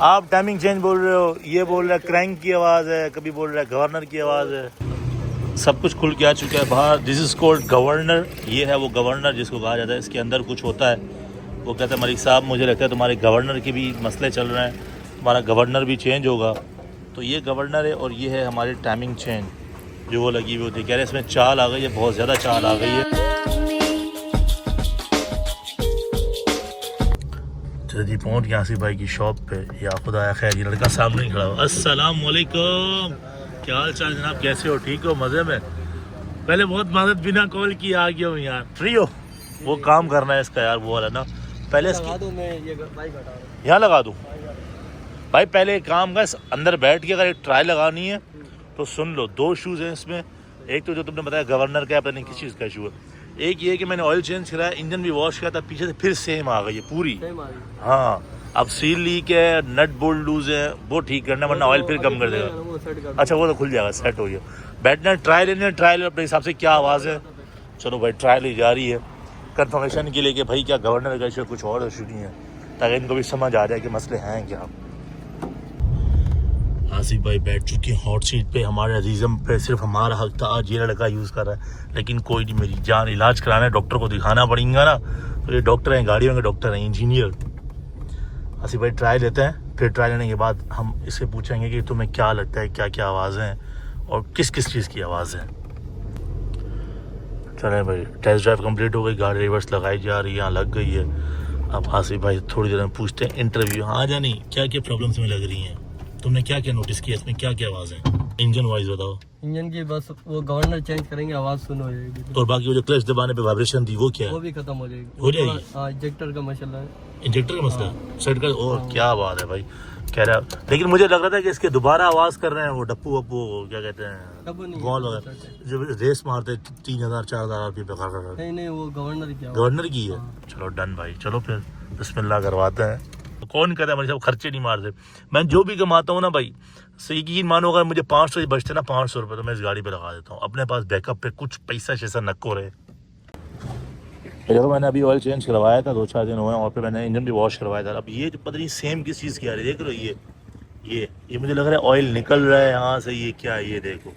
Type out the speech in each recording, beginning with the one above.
आप timing change बोल रहे हो, ये बोल रहा है क्रैंक की आवाज़ है, कभी बोल रहा है गवर्नर की आवाज़ है। सब कुछ खुल के आ चुका है बाहर। This is called governor. ये है वो गवर्नर जिसको कहा जाता है। इसके अंदर कुछ होता है। वो कहता है मलिक साहब मुझे लगता है तुम्हारे गवर्नर के भी मसले चल रहे हैं, तुम्हारा गवर्नर भी चेंज होगा। तो ये गवर्नर है और ये है हमारी टाइमिंग चेंज जो वो लगी हुई होती है। कह रहे इसमें चाल आ गई है, बहुत ज़्यादा चाल आ गई है। जल्दी पहुँच गया आसिफ भाई की शॉप पे। या खुदा खैर ये लड़का सामने ही खड़ा हो। अस्सलाम वालेकुम, क्या हाल चाल जनाब, कैसे हो, ठीक हो, मज़े में? पहले बहुत मदद बिना कॉल की आ गया हूँ यार। फ्री हो? वो काम करना है इसका यार, वो वाला ना। पहले यहाँ लगा दूँ भाई? पहले एक काम का, अंदर बैठ के अगर एक ट्राई लगानी है तो सुन लो। 2 शूज़ हैं इसमें। एक तो जो तुमने बताया गवर्नर का है, पता नहीं किस चीज़ का इशू है। एक ये कि मैंने ऑयल चेंज कराया, इंजन भी वॉश किया था, पीछे से फिर सेम आ गई है पूरी। हाँ, अब सील लीक है, नट बोल्ट लूज है, वो ठीक करना, वरना ऑयल फिर कम कर देगा। अच्छा, वो तो खुल जाएगा, सेट हो गया। बैठना ट्रायल लेना, ट्रायल अपने हिसाब से क्या आवाज़ है। चलो भाई, ट्रायल ही जा रही है कंफर्मेशन के लिए कि भाई क्या गवर्नर का इशू, कुछ और इशू नहीं है, ताकि इनको भी समझ आ जाए कि मसले हैं क्या। आसिफ भाई बैठ चुके हैं हॉट सीट पे। हमारे अजीज़म पे सिर्फ हमारा हक था, आज ये लड़का यूज़ कर रहा है। लेकिन कोई नहीं, मेरी जान, इलाज कराना है, डॉक्टर को दिखाना पड़ेगा ना। तो ये डॉक्टर हैं, गाड़ियों के डॉक्टर हैं, इंजीनियर। आसिफ भाई ट्राई लेते हैं, फिर ट्राई लेने के बाद हम इससे पूछेंगे कि तुम्हें क्या लगता है, क्या क्या आवाज़ें हैं और किस किस चीज़ की आवाज़ है। चलें भाई, टेस्ट ड्राइव कंप्लीट हो गई, गाड़ी रिवर्स लगाई जा रही है, यहाँ लग गई है। अब आसिफ भाई थोड़ी देर में पूछते हैं इंटरव्यू। हाँ जानी, क्या क्या प्रॉब्लम्स में लग रही हैं, तुमने क्या क्या नोटिस किया, इसमें क्या क्या आवाज़ है? इंजन वाइज बताओ। इंजन की बस वो गवर्नर चेंज करेंगे, आवाज़ सुन हो जाएगी। और बाकी वो जो क्लच दबाने पे वाइब्रेशन थी वो क्या है? वो भी खत्म हो जाएगी। हो जाएगी? हाँ, इंजेक्टर का मसला है। इंजेक्टर का मसला सेट कर। और क्या बात है भाई, कह रहा है। लेकिन मुझे लग रहा था कि इसके दोबारा आवाज़ कर रहे हैं वो डप्पू वप्पू, क्या कहते हैं, बॉल वगैरह, जो रेस मारते 3000 4000 रुपये पे खा। नहीं, वो गवर्नर की है। चलो डन भाई, चलो फिर बिस्मिल्लाह करवाते हैं। कौन कहता है मेरे साहब खर्चे नहीं मारते? मैं जो भी कमाता हूँ ना भाई, यकीन मानो, अगर मुझे 500 बचते ना, 500 रुपये, तो मैं इस गाड़ी पे लगा देता हूँ अपने पास बैकअप पे, कुछ पैसा शैसा नको रहे। देखो मैंने अभी ऑयल चेंज करवाया था, 2-4 दिन हुए, और फिर मैंने इंजन भी वॉश करवाया था। अब ये जो पता नहीं सेम किस चीज़ की आ रही है, देख लो ये मुझे लग रहा है ऑयल निकल रहा है यहाँ से। ये क्या है, ये देखो,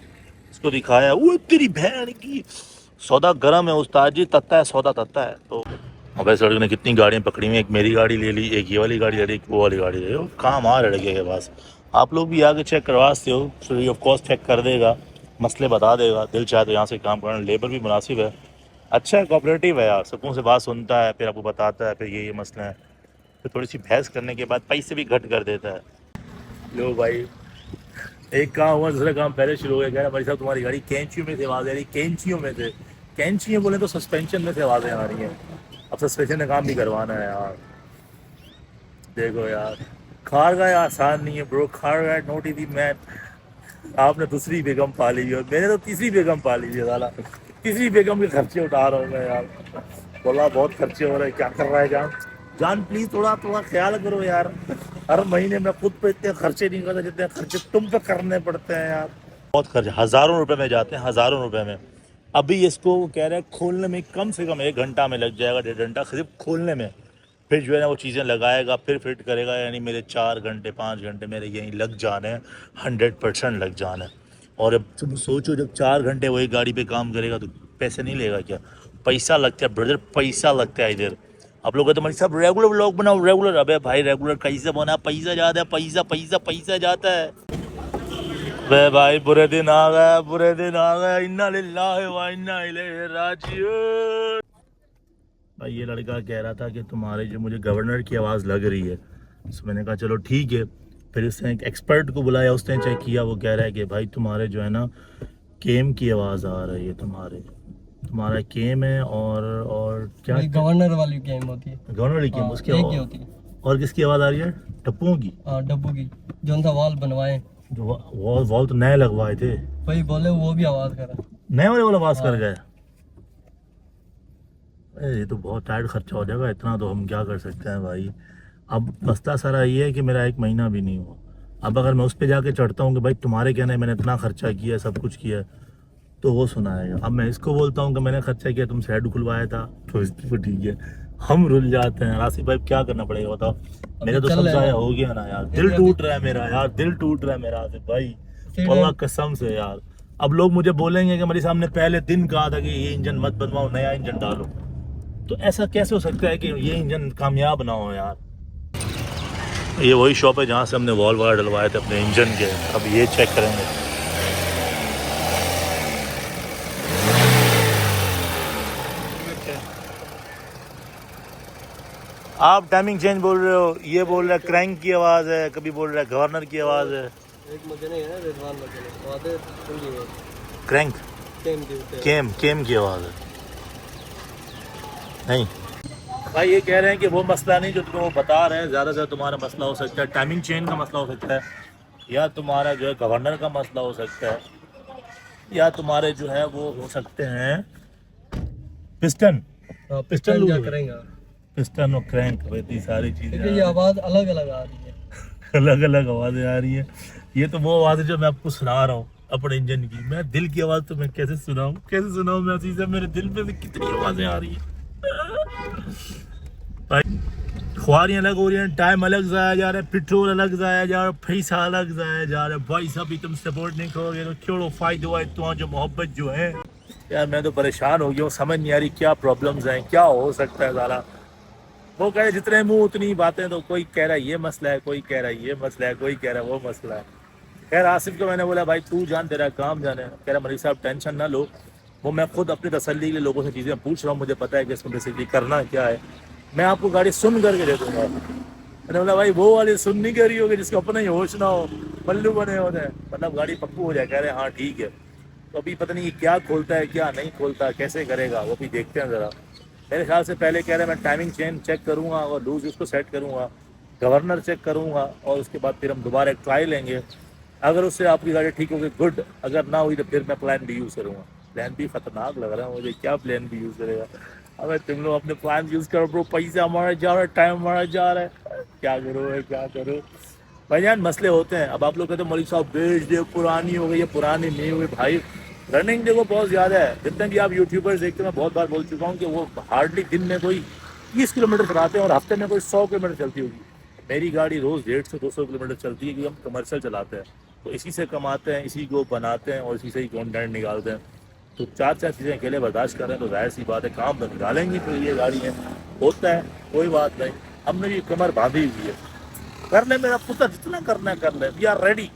इसको दिखाया, वो तेरी बहन की, सौदा गर्म है उस्ताद जी, तत्ता है सौदा, तत्ता है। तो अब ऐसे लड़के ने कितनी गाड़ियाँ पकड़ी हुई, एक मेरी गाड़ी ले ली, एक ये वाली गाड़ी ले ली, एक वो वाली गाड़ी ले ली। काम आ लड़के के पास। आप लोग भी आगे चेक करवा सकते हो, फ्री ऑफ कॉस्ट चेक कर देगा, मसले बता देगा। दिल चाहे तो यहाँ से काम करना, लेबर भी मुनासिब है, अच्छा है, कोऑपरेटिव है यार, सुकून से बात सुनता है, फिर आपको बताता है फिर ये मसला है, फिर थोड़ी सी बहस करने के बाद पैसे भी घट कर देता है। लो भाई, एक काम हुआ, दूसरा काम पहले शुरू हो गया। कह रहा भाई साहब तुम्हारी गाड़ी कैंचियों में से आवाज़ आ रही, कैंचियों में से। कैंचियों बोले तो सस्पेंशन में से आवाज़ें आ रही हैं। अब सस्पेंशन का काम भी करवाना है यार। देखो यार, खारगाह आसान नहीं है ब्रो, खारगाह नॉट इजी मैन। आपने दूसरी बेगम पाली हुई और मैंने तो तीसरी बेगम पाली हुई है साला। तीसरी बेगम के खर्चे उठा रहा हूँ मैं यार। बोला बहुत खर्चे हो रहे हैं, क्या कर रहा है जान प्लीज थोड़ा ख्याल करो यार। हर महीने मैं खुद पे इतने खर्चे नहीं करता जितने खर्चे तुम पे करने पड़ते हैं यार। बहुत खर्चे, हज़ारों रुपए में जाते हैं, हज़ारों रुपए में। अभी इसको कह रहे हैं खोलने में कम से कम 1 घंटा में लग जाएगा, 1.5 घंटा सिर्फ खोलने में। फिर जो है ना वो चीज़ें लगाएगा, फिर फिट करेगा, यानी मेरे 4 घंटे 5 घंटे मेरे यहीं लग जाने हैं, 100% लग जाना है। और अब तुम सोचो, जब 4 घंटे वही गाड़ी पे काम करेगा तो पैसे नहीं लेगा क्या? पैसा लगता है ब्रदर, पैसा लगता है इधर। आप लोग कहते हैं सब रेगुलर व्लॉग बनाओ, रेगुलर। अबे भाई रेगुलर कैसे बना, पैसा जाता है, पैसा जाता है। वे भाई बुरे दिन आ गए, इन्ना लिल्लाहि व इन्ना इलैहि राजिऊन। भाई ये लड़का कह रहा था कि तुम्हारे जो मुझे गवर्नर की आवाज़ लग रही है, तो मैंने कहा चलो ठीक है। फिर इसने एक एक्सपर्ट को बुलाया, उसने चेक किया, वो कह रहा है कि भाई तुम्हारे जो है ना केम की आवाज़ आ रही है, तुम्हारा केम है। और क्या गवर्नर वाली केम होती है, गवर्नर वाली केम, उसकी होती है। और किसकी आवाज़ आ रही है? टप्पुओं की। डब्बू की, जो सा वॉल बनवाए, जो वॉल तो नए लगवाए थे भाई, बोले वो भी आवाज़ करा, नए वाले आवाज़ कर गए। ये तो बहुत टाइट खर्चा हो जाएगा, इतना तो हम क्या कर सकते हैं भाई। अब मसला सारा ये है कि मेरा 1 महीना भी नहीं हुआ। अब अगर मैं उस पर जाके चढ़ता हूँ कि भाई तुम्हारे कहने मैंने इतना खर्चा किया, सब कुछ किया, तो वो सुनाएगा। अब मैं इसको बोलता हूँ कि मैंने खर्चा किया, तुमसे हेड खुलवाया था, तो इसको ठीक है। हम रुल जाते हैं। राशिद भाई क्या करना पड़ेगा बताओ? मेरा तो चल सब रहा है जाया ना। हो गया ना यार, फिर दिल भी टूट रहा है मेरा यार, दिल टूट रहा है मेरा आसिफ भाई, फिर अल्लाह कसम से यार। अब लोग मुझे बोलेंगे कि मेरे सामने पहले दिन कहा था कि ये इंजन मत बनवाओ, नया इंजन डालो। तो ऐसा कैसे हो सकता है कि ये इंजन कामयाब ना हो यार? ये वही शॉप है जहाँ से हमने वॉल वायर डलवाए थे अपने इंजन के। अब ये चेक करेंगे। आप टाइमिंग चेंज बोल रहे हो, ये बोल रहा है क्रैंक की आवाज़ है, कभी बोल रहा है गवर्नर की आवाज़ है। एक मकैनिक है ना, रिजवान मकैनिक, वो आते हैं क्रैंक केम देते हैं। केम की आवाज़ है। नहीं भाई, ये कह रहे हैं कि वो मसला नहीं जो तुम्हें वो बता रहे हैं, ज़्यादा से ज़्यादा तुम्हारा मसला हो सकता है टाइमिंग चेन का मसला हो सकता है, या तुम्हारा जो है गवर्नर का मसला हो सकता है, या तुम्हारे जो है वो हो सकते हैं पिस्टन हाँ, पिस्टन पिस्टन लूज क्या हो गए। करेंगे, पिस्टन और क्रैंक, इतनी सारी चीज़ें क्योंकि ये आवाज़ अलग अलग आ रही है। अलग अलग आवाज़ें आ रही है। ये तो वो आवाज़ है जो मैं आपको सुना रहा हूँ अपने इंजन की। मैं दिल की आवाज़ तो मैं कैसे सुनाऊँ, कैसे सुनाऊँ मैं अजीज़, मेरे दिल में से कितनी आवाज़ें आ रही है भाई। खुआरियाँ अलग हो रही हैं, टाइम अलग जाया जा रहा है, पेट्रोल अलग जाया जा रहा है, पैसा अलग जाया जा रहा है। भाई साहब भी तुम सपोर्ट नहीं करोगे तो क्यों फ़ायदा है तो जो मोहब्बत जो है यार। मैं तो परेशान हो गया हूँ, समझ नहीं आ रही क्या प्रॉब्लम्स हैं, क्या हो सकता है सारा। वो कह रहे जितने मुंह उतनी बातें, तो कोई कह रहा है ये मसला है, कोई कह रहा है ये मसला है, कोई कह रहा है वो मसला है। खैर आसिफ को मैंने बोला भाई तू जान, तेरा काम जाने। कह रहा मलिक साहब टेंशन ना लो, वो मैं खुद अपनी तसल्ली के लिए लोगों से चीज़ें पूछ रहा हूँ, मुझे पता है कि इसमें बेसिकली करना क्या है। मैं आपको गाड़ी सुन करके दे दूंगा। मैंने बोला भाई वो वाली सुन नहीं कर रही होगी जिसको अपना ही होश ना हो, पल्लू बने होते हैं, मतलब गाड़ी पप्पू हो जाए। कह रहे हाँ ठीक है। तो अभी पता नहीं ये क्या खोलता है क्या नहीं खोलता, कैसे करेगा वो भी देखते हैं ज़रा। मेरे ख्याल से पहले कह रहे हैं मैं टाइमिंग चेन चेक करूँगा और लूज उसको सेट करूँगा, गवर्नर चेक करूँगा, और उसके बाद फिर हम दोबारा एक ट्राई लेंगे। अगर उससे आपकी गाड़ी ठीक होगी गुड, अगर ना हुई तो फिर मैं प्लान बी यूज़ करूँगा। प्लान बी खतरनाक लग रहा है मुझे, क्या प्लान बी यूज़ करेगा? अबे तुम लोग अपने प्लान यूज़ करो ब्रो, पैसा हमारा जा रहा है, टाइम हमारा जा रहा है, क्या करो क्या करो भाई जान। मसले होते हैं। अब आप लोग कहते हो मलिक साहब बेच दे, पुरानी हो गई है, पुरानी नहीं हुई भाई। रनिंग देखो बहुत ज़्यादा है, जितने भी आप यूट्यूबर्स देखते हैं, मैं बहुत बार बोल चुका हूँ कि वो हार्डली दिन में कोई 30 किलोमीटर चलाते हैं और हफ्ते में कोई 100 किलोमीटर चलती होगी। मेरी गाड़ी रोज़ 150-200 किलोमीटर चलती है, क्योंकि हम कमर्शियल चलाते हैं, तो इसी से कमाते हैं, इसी को बनाते हैं और इसी से ही कंटेंट निकालते हैं। तो चार चार चीज़ें अकेले बर्दाश्त कर रहे हैं तो जाहिर सी बात है काम तो निकालेंगी। तो ये गाड़ी है, होता है, कोई बात नहीं। हमने भी कमर बांधी हुई है, कर ले मेरा पुत्र, जितना करना है कर ले, वी आर रेडी।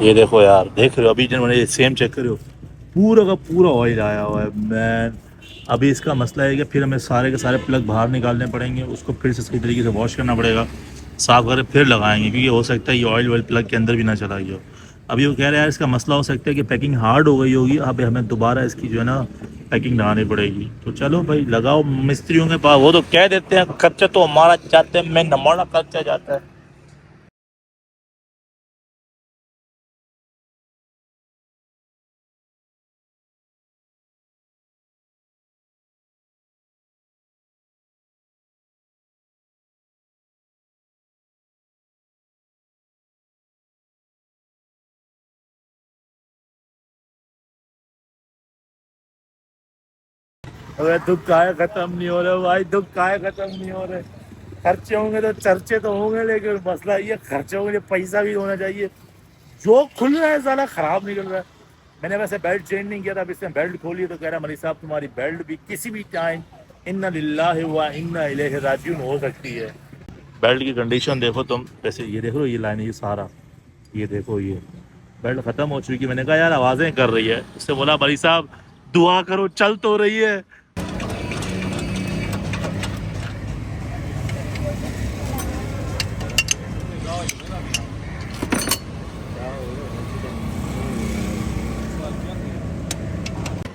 ये देखो यार, देख रहे हो अभी मैंने सेम चेक करो, पूरा का पूरा ऑयल आया हुआ है मैन। अभी इसका मसला है कि फिर हमें सारे के सारे प्लग बाहर निकालने पड़ेंगे, उसको फिर से सही तरीके से वॉश करना पड़ेगा, साफ करके फिर लगाएंगे, क्योंकि हो सकता है ये ऑयल प्लग के अंदर भी ना चला गया हो। अभी वो कह रहे हैं यार इसका मसला हो सकता है कि पैकिंग हार्ड हो गई होगी, अब हमें दोबारा इसकी जो है ना पैकिंग लगानी पड़ेगी। तो चलो भाई लगाओ मिस्त्रियों के पास, वो तो कह देते हैं खर्चा तो हमारा जाते हैं, मैं हमारा खर्चा जाता है। अबे दुख काहे खत्म नहीं हो रहे भाई, दुख काहे खत्म नहीं हो रहे। खर्चे होंगे तो चर्चे तो होंगे, लेकिन मसला ये खर्चे होंगे, पैसा भी होना चाहिए। जो खुल रहा है साला खराब निकल रहा है। मैंने वैसे बेल्ट चेंज नहीं किया था, अब इसने बेल्ट खोली तो कह रहा मलिक साहब तुम्हारी बेल्ट भी किसी भी टाइम इन्ना लिल्लाहि व इन्ना इलैहि राजिऊन हो सकती है। बेल्ट की कंडीशन देखो तुम, वैसे ये देखो ये लाइन, ये सहारा, ये देखो ये बेल्ट ख़त्म हो चुकी। मैंने कहा यार आवाज़ें कर रही है, उससे बोला मलिक साहब दुआ करो चल तो रही है।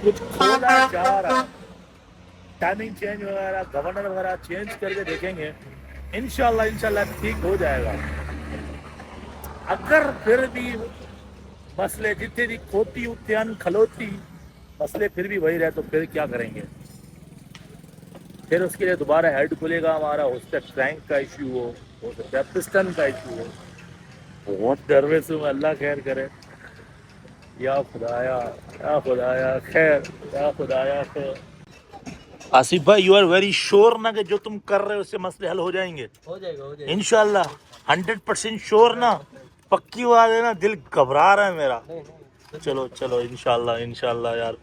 कुछ खोला जा रहा है, टाइमिंग चेंज वगैरह गवर्नर वगैरह चेंज करके देखेंगे, इंशाल्लाह ठीक हो जाएगा। अगर फिर भी मसले जितने भी खोती उद्यान खलोती, मसले फिर भी वही रहे तो फिर क्या करेंगे? फिर उसके लिए दोबारा हेड खुलेगा हमारा, हो सकता है क्रैंक का इशू हो सकता है पिस्टन का इशू हो। बहुत नर्वस हूँ, अल्लाह खैर करे। या खुदाया, या खुदाया खैर, या खुदाया खैर। आसिफ भाई यू आर वेरी श्योर ना कि जो तुम कर रहे हो उससे मसले हल हो जाएंगे? हो जाएगा इंशाल्लाह 100% श्योर ना? पक्की बात है ना? दिल घबरा रहा है मेरा। नहीं चलो चलो इंशाल्लाह इंशाल्लाह यार,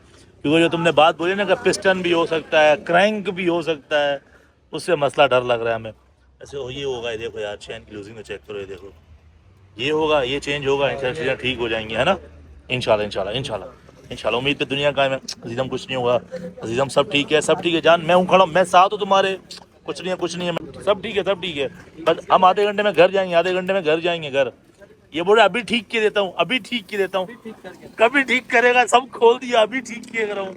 क्योंकि जो तुमने बात बोली ना कि पिस्टन भी हो सकता है, क्रैंक भी हो सकता है, उससे मसला डर लग रहा है हमें। ऐसे ये होगा, ये देखो यार चैन की लूजिंग में चेक करो, ये देखो ये होगा, ये चेंज होगा, इंशाल्लाह चीज़ें ठीक हो जाएंगी, है ना? इंशाल्लाह इंशाल्लाह इंशाल्लाह इंशाल्लाह, उम्मीद पे दुनिया कायम है। अजीजम कुछ नहीं होगा, अजीजम सब ठीक है, सब ठीक है जान, मैं हूँ खड़ा, मैं साथ हूँ तुम्हारे, कुछ नहीं है कुछ नहीं है, सब ठीक है सब ठीक है। बस हम आधे घंटे में घर जाएंगे, आधे घंटे में घर जाएंगे घर। ये बोले अभी ठीक के देता हूँ, अभी ठीक के देता हूँ, ठीक करके कभी ठीक करेगा, सब खोल दिया, अभी ठीक किए कर रहा हूँ।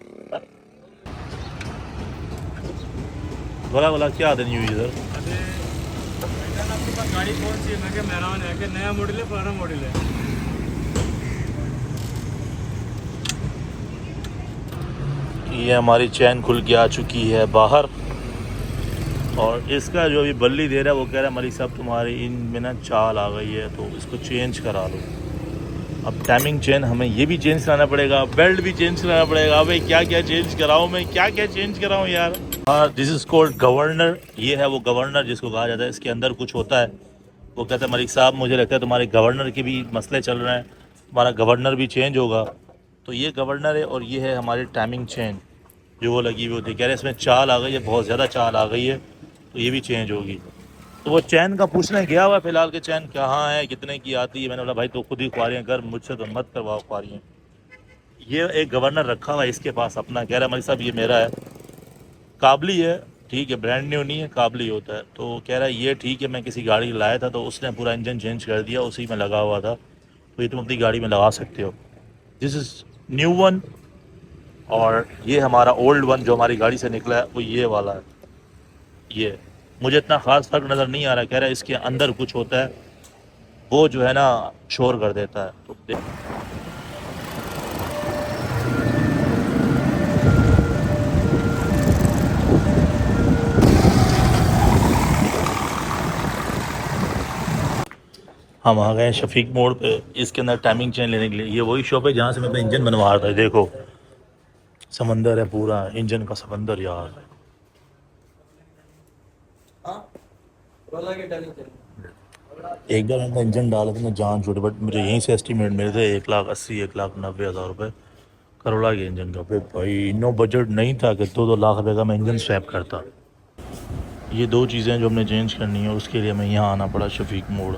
बोला बोला क्या आदमी हुई इधर? आपके पास गाड़ी कौन सी है? मैं क्या मेहरान है कि नया मॉडल है पुराना मॉडल है? ये हमारी चैन खुल के आ चुकी है बाहर, और इसका जो अभी बल्ली दे रहा है वो कह रहा है मलिक साहब तुम्हारी इनमें ना चाल आ गई है, तो इसको चेंज करा लो। अब टाइमिंग चेन हमें ये भी चेंज कराना पड़ेगा, बेल्ट भी चेंज कराना पड़ेगा। भाई क्या क्या चेंज कराऊँ मैं, क्या क्या चेंज कराऊँ यार? हाँ, दिस इज़ कॉल्ड गवर्नर। ये है वो गवर्नर जिसको कहा जाता है, इसके अंदर कुछ होता है। वो कहता है मलिक साहब मुझे लगता है तुम्हारे गवर्नर के भी मसले चल रहे हैं, तुम्हारा गवर्नर भी चेंज होगा। तो ये गवर्नर है, और ये है हमारी टाइमिंग चेन जो वो लगी हुई होती है। कह रहे हैं इसमें चाल आ गई है, बहुत ज़्यादा चाल आ गई है, तो ये भी चेंज होगी। तो वो चैन का पूछने गया हुआ फिलहाल कि चैन कहाँ है, कितने की आती है। मैंने बोला भाई तो खुद ही ख्वारियाँ कर, मुझसे तो मत करवाओ ख्वारियाँ। ये एक गवर्नर रखा हुआ है इसके पास अपना, कह रहा है मलिक साहब ये मेरा है, काबली है, ठीक है, ब्रांड न्यू नहीं है, काबली होता है। तो कह रहा है ये ठीक है, मैं किसी गाड़ी लाया था तो उसने पूरा इंजन चेंज कर दिया, उसी में लगा हुआ था, तो ये तुम अपनी गाड़ी में लगा सकते हो। दिस इज़ न्यू वन, और ये हमारा ओल्ड वन जो हमारी गाड़ी से निकला है वो ये वाला है। ये मुझे इतना ख़ास फ़र्क नज़र नहीं आ रहा, कह रहा है इसके अंदर कुछ होता है वो जो है ना शोर कर देता है। तो हम आ गए शफीक मोड़ पे, इसके अंदर टाइमिंग चेन लेने के लिए। ये वही शॉप है जहाँ से मैं अपना इंजन बनवा रहा था। देखो समंदर है, पूरा इंजन का समंदर यार। रोला के डाली चल। एक बार मैंने इंजन डाला था, मैं जान छूटे, बट मुझे यहीं से एस्टीमेट मिले थे 1,80,000 1,90,000 रुपये करोड़ा के इंजन का। फिर भाई इनो बजट नहीं था कि 2-2 लाख रुपये का मैं इंजन स्वैप करता। ये दो चीज़ें जो हमने चेंज करनी है, उसके लिए हमें यहाँ आना पड़ा शफीक मोड़।